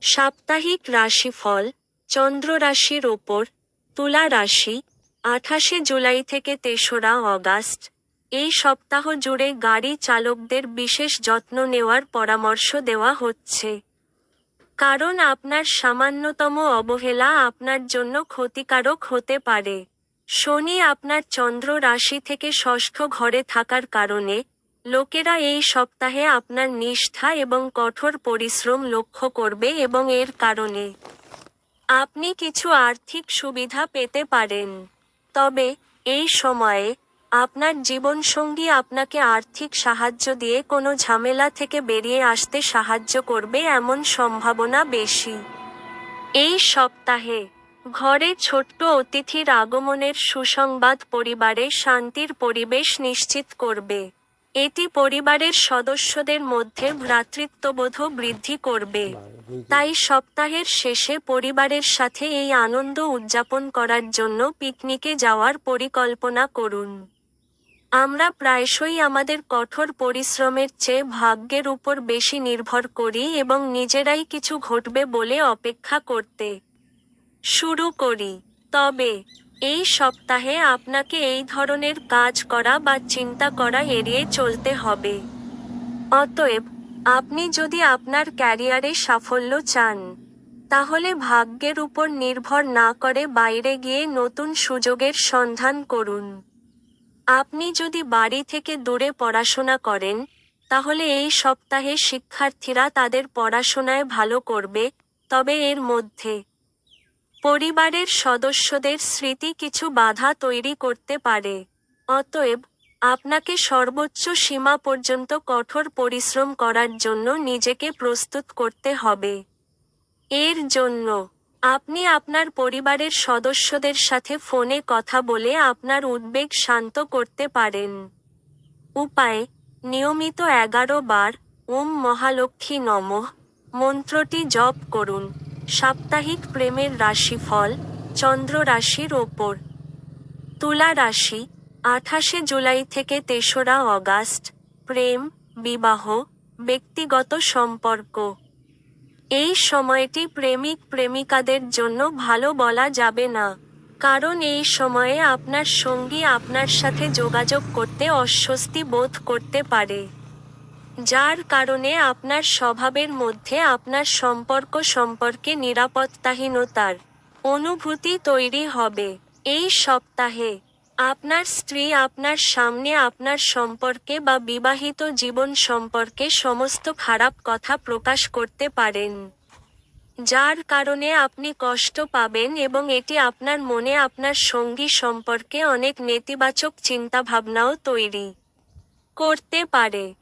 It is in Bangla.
সাপ্তাহিক রাশিফল, চন্দ্র রাশির ওপর, তুলা রাশি, 28শে জুলাই থেকে 3রা অগাস্ট। এই সপ্তাহ জুড়ে গাড়ি চালকদের বিশেষ যত্ন নেওয়ার পরামর্শ দেওয়া হচ্ছে। কারণ আপনার সামান্যতম অবহেলা আপনার জন্য ক্ষতিকারক হতে পারে। শনি আপনার চন্দ্র রাশি থেকে ষষ্ঠ ঘরে থাকার কারণে, লোকেরা এই সপ্তাহে আপনার নিষ্ঠা এবং কঠোর পরিশ্রম লক্ষ্য করবে এবং এর কারণে আপনি কিছু আর্থিক সুবিধা পেতে পারেন। তবে, এই সময়ে, আপনার জীবনসঙ্গী আপনাকে আর্থিক সাহায্য দিয়ে কোনো ঝামেলা থেকে বেরিয়ে আসতে সাহায্য করবে এমন সম্ভাবনা বেশি। এই সপ্তাহে, ঘরে ছোট্ট অতিথির আগমনের সুসংবাদ পরিবারে শান্তির পরিবেশ নিশ্চিত করবে। এটি পরিবারের সদস্যদের মধ্যে ভ্রাতৃত্ববোধ বৃদ্ধি করবে। তাই সপ্তাহের শেষে পরিবারের সাথে এই আনন্দ উদযাপন করার জন্য পিকনিকে যাওয়ার পরিকল্পনা করুন। আমরা প্রায়শই আমাদের কঠোর পরিশ্রমের চেয়ে ভাগ্যের উপর বেশি নির্ভর করি এবং নিজেরাই কিছু ঘটবে বলে অপেক্ষা করতে শুরু করি। তবে, এই সপ্তাহে আপনাকে এই ধরনের কাজ করা বা চিন্তা করা এড়িয়ে চলতে হবে। অতএব, আপনি যদি আপনার ক্যারিয়ারে সাফল্য চান, তাহলে ভাগ্যের উপর নির্ভর না করে বাইরে গিয়ে নতুন সুযোগের সন্ধান করুন। আপনি যদি বাড়ি থেকে দূরে পড়াশোনা করেন, তাহলে এই সপ্তাহে শিক্ষার্থীরা তাদের পড়াশোনায় ভালো করবে, তবে এর মধ্যে পরিবারের সদস্যদের স্মৃতি কিছু বাধা তৈরি করতে পারে। অতএব, আপনাকে সর্বোচ্চ সীমা পর্যন্ত কঠোর পরিশ্রম করার জন্য নিজেকে প্রস্তুত করতে হবে। এর জন্য, আপনি আপনার পরিবারের সদস্যদের সাথে ফোনে কথা বলে আপনার উদ্বেগ শান্ত করতে পারেন। উপায়: নিয়মিত 11 বার ওম মহালক্ষ্মী নমঃ মন্ত্রটি জপ করুন। সাপ্তাহিক প্রেমের রাশিফল, চন্দ্র রাশির ওপর, তুলা রাশি, 28শে জুলাই থেকে 3রা অগাস্ট। প্রেম, বিবাহ, ব্যক্তিগত সম্পর্ক। এই সময়টি প্রেমিক-প্রেমিকাদের জন্য ভালো বলা যাবে না। কারণ এই সময়ে আপনার সঙ্গী আপনার সাথে যোগাযোগ করতে অস্বস্তি বোধ করতে পারে। যার কারণে আপনার স্বভাবের মধ্যে আপনার সম্পর্ক সম্পর্কে নিরাপত্তাহীনতার অনুভূতি তৈরি হবে। এই সপ্তাহে, আপনার স্ত্রী আপনার সামনে আপনার সম্পর্কে বা বিবাহিত জীবন সম্পর্কে সমস্ত খারাপ কথা প্রকাশ করতে পারেন। যার কারণে আপনি কষ্ট পাবেন এবং এটি আপনার মনে আপনার সঙ্গী সম্পর্কে অনেক নেতিবাচক চিন্তাভাবনাও তৈরি করতে পারে।